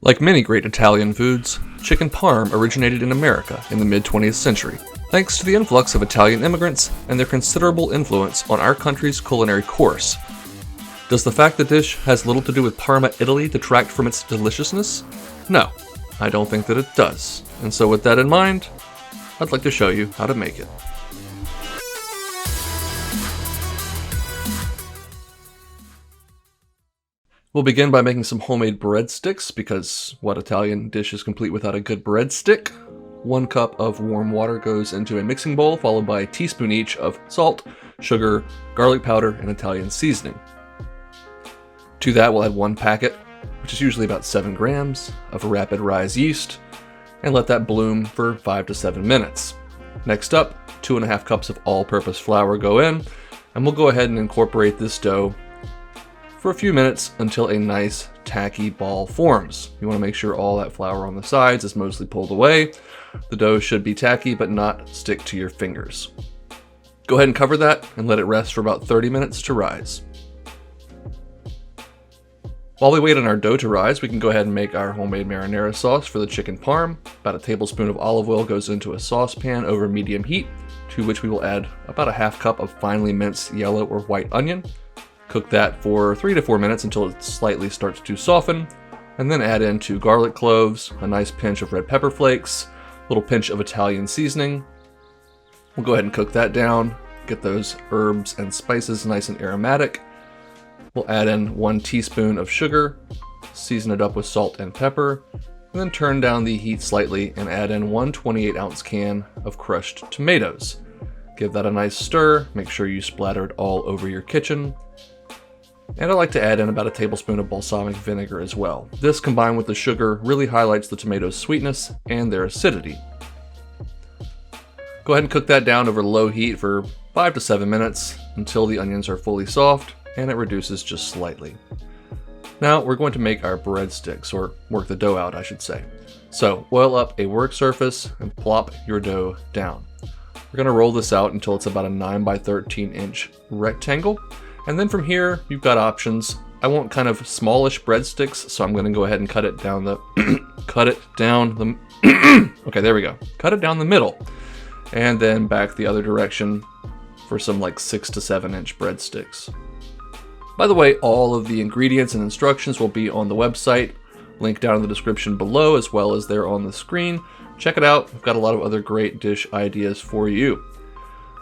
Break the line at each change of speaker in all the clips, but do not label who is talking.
Like many great Italian foods, chicken parm originated in America in the mid-20th century, thanks to the influx of Italian immigrants and their considerable influence on our country's culinary course. Does the fact the dish has little to do with Parma, Italy detract from its deliciousness? No, I don't think that it does. And so with that in mind, I'd like to show you how to make it. We'll begin by making some homemade breadsticks, because what Italian dish is complete without a good breadstick? 1 cup of warm water goes into a mixing bowl, followed by a teaspoon each of salt, sugar, garlic powder, and Italian seasoning. To that we'll add 1 packet, which is usually about 7 grams, of rapid rise yeast, and let that bloom for 5 to 7 minutes. Next up, 2.5 cups of all-purpose flour go in, and we'll go ahead and incorporate this dough for a few minutes until a nice tacky ball forms. You want to make sure all that flour on the sides is mostly pulled away. The dough should be tacky but not stick to your fingers. Go ahead and cover that and let it rest for about 30 minutes to rise. While we wait on our dough to rise, we can go ahead and make our homemade marinara sauce for the chicken parm. About a tablespoon of olive oil goes into a saucepan over medium heat, to which we will add about a 1/2 cup of finely minced yellow or white onion. Cook that for 3 to 4 minutes until it slightly starts to soften, and then add in 2 garlic cloves, a nice pinch of red pepper flakes, a little pinch of Italian seasoning. We'll go ahead and cook that down, get those herbs and spices nice and aromatic. We'll add in 1 teaspoon of sugar, season it up with salt and pepper, and then turn down the heat slightly and add in 1 28-ounce can of crushed tomatoes. Give that a nice stir, make sure you splatter it all over your kitchen. And I like to add in about a tablespoon of balsamic vinegar as well. This, combined with the sugar, really highlights the tomatoes' sweetness and their acidity. Go ahead and cook that down over low heat for 5 to 7 minutes until the onions are fully soft and it reduces just slightly. Now we're going to make our breadsticks, or work the dough out, I should say. So oil up a work surface and plop your dough down. We're going to roll this out until it's about a 9 by 13 inch rectangle. And then from here, you've got options. I want kind of smallish breadsticks, so I'm going to go ahead and cut it down the, okay, there we go. Cut it down the middle, and then back the other direction for some like 6 to 7 inch breadsticks. By the way, all of the ingredients and instructions will be on the website, link down in the description below, as well as there on the screen. Check it out. We've got a lot of other great dish ideas for you.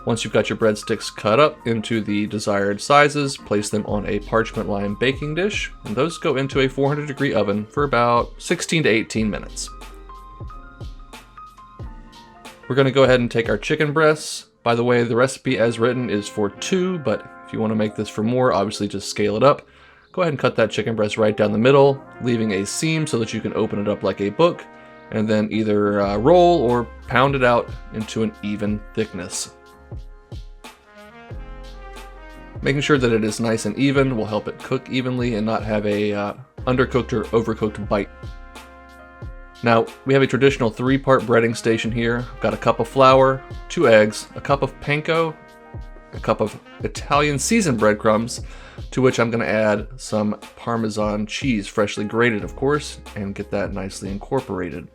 Once you've got your breadsticks cut up into the desired sizes, place them on a parchment lined baking dish, and those go into a 400-degree oven for about 16 to 18 minutes. We're going to go ahead and take our chicken breasts. By the way, the recipe as written is for 2, but if you want to make this for more, obviously just scale it up. Go ahead and cut that chicken breast right down the middle, leaving a seam so that you can open it up like a book, and then either roll or pound it out into an even thickness. Making sure that it is nice and even will help it cook evenly and not have a undercooked or overcooked bite. Now, we have a traditional 3-part breading station here. I've got a cup of flour, 2 eggs, a cup of panko, a cup of Italian seasoned breadcrumbs, to which I'm going to add some Parmesan cheese, freshly grated of course, and get that nicely incorporated.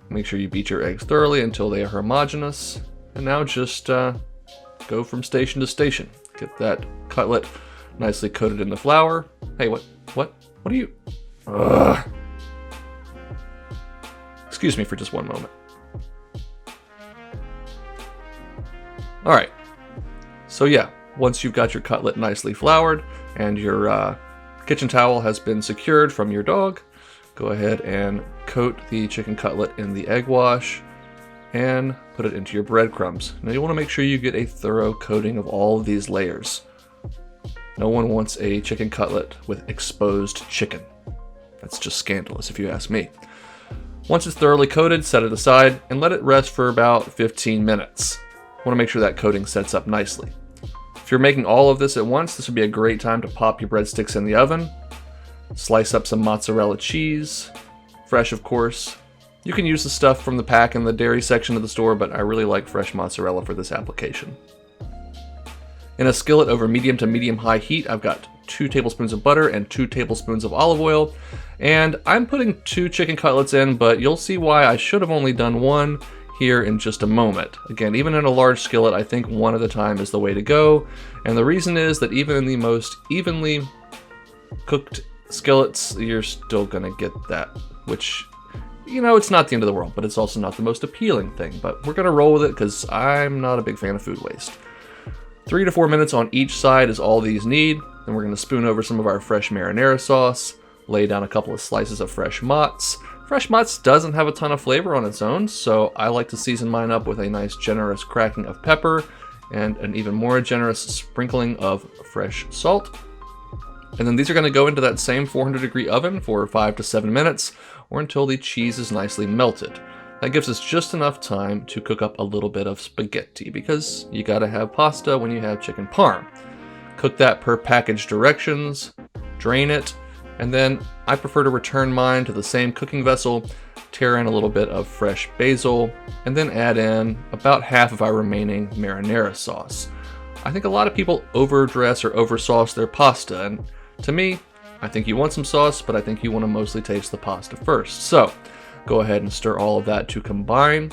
Make sure you beat your eggs thoroughly until they are homogeneous, and now just go from station to station. Get that cutlet nicely coated in the flour. Hey, what are you? Ugh. Excuse me for just one moment. All right. So yeah, once you've got your cutlet nicely floured and your kitchen towel has been secured from your dog, go ahead and coat the chicken cutlet in the egg wash and put it into your breadcrumbs. Now you want to make sure you get a thorough coating of all of these layers. No one wants a chicken cutlet with exposed chicken. That's just scandalous if you ask me. Once it's thoroughly coated, set it aside and let it rest for about 15 minutes. You want to make sure that coating sets up nicely. If you're making all of this at once, this would be a great time to pop your breadsticks in the oven. Slice up some mozzarella cheese, fresh of course. You can use the stuff from the pack in the dairy section of the store, but I really like fresh mozzarella for this application. In a skillet over medium to medium-high heat, I've got 2 tablespoons of butter and 2 tablespoons of olive oil. And I'm putting 2 chicken cutlets in, but you'll see why I should have only done 1 here in just a moment. Again, even in a large skillet, I think 1 at a time is the way to go. And the reason is that even in the most evenly cooked skillets, you're still gonna get that, which, you know, it's not the end of the world, but it's also not the most appealing thing. But we're gonna roll with it because I'm not a big fan of food waste. 3 to 4 minutes on each side is all these need. Then we're gonna spoon over some of our fresh marinara sauce, lay down a couple of slices of fresh mozz. Fresh mozz doesn't have a ton of flavor on its own, so I like to season mine up with a nice generous cracking of pepper and an even more generous sprinkling of fresh salt. And then these are going to go into that same 400-degree oven for 5 to 7 minutes, or until the cheese is nicely melted. That gives us just enough time to cook up a little bit of spaghetti, because you gotta have pasta when you have chicken parm. Cook that per package directions, drain it, and then I prefer to return mine to the same cooking vessel, tear in a little bit of fresh basil, and then add in about half of our remaining marinara sauce. I think a lot of people overdress or oversauce their pasta, and to me, I think you want some sauce, but I think you want to mostly taste the pasta first. So, go ahead and stir all of that to combine.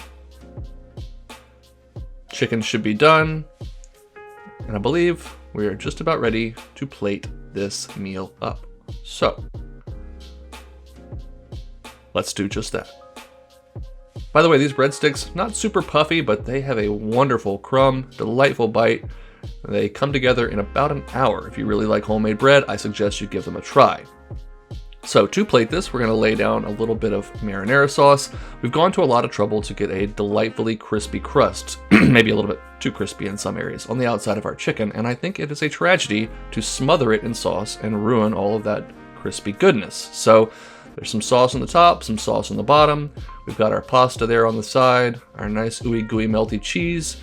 Chicken should be done, and I believe we are just about ready to plate this meal up. So, let's do just that. By the way, these breadsticks, not super puffy, but they have a wonderful crumb, delightful bite. They come together in about an hour. If you really like homemade bread, I suggest you give them a try. So to plate this, we're going to lay down a little bit of marinara sauce. We've gone to a lot of trouble to get a delightfully crispy crust, maybe a little bit too crispy in some areas, on the outside of our chicken, and I think it is a tragedy to smother it in sauce and ruin all of that crispy goodness. So there's some sauce on the top, some sauce on the bottom. We've got our pasta there on the side, our nice ooey gooey melty cheese,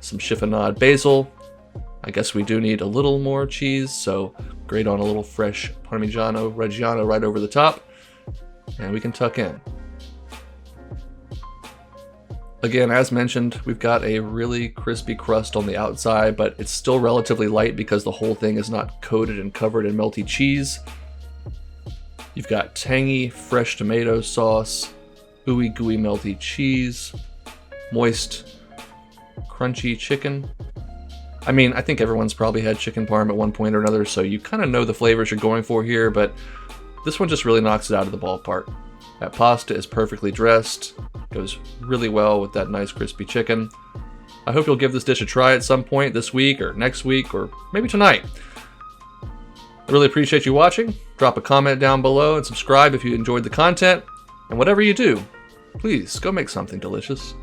some chiffonade basil. I guess we do need a little more cheese, so grate on a little fresh Parmigiano Reggiano right over the top, and we can tuck in. Again, as mentioned, we've got a really crispy crust on the outside, but it's still relatively light because the whole thing is not coated and covered in melty cheese. You've got tangy, fresh tomato sauce, ooey gooey melty cheese, moist, crunchy chicken. I mean, I think everyone's probably had chicken parm at one point or another, so you kind of know the flavors you're going for here, but this one just really knocks it out of the ballpark. That pasta is perfectly dressed, goes really well with that nice crispy chicken. I hope you'll give this dish a try at some point this week or next week or maybe tonight. I really appreciate you watching. Drop a comment down below and subscribe if you enjoyed the content. And whatever you do, please go make something delicious.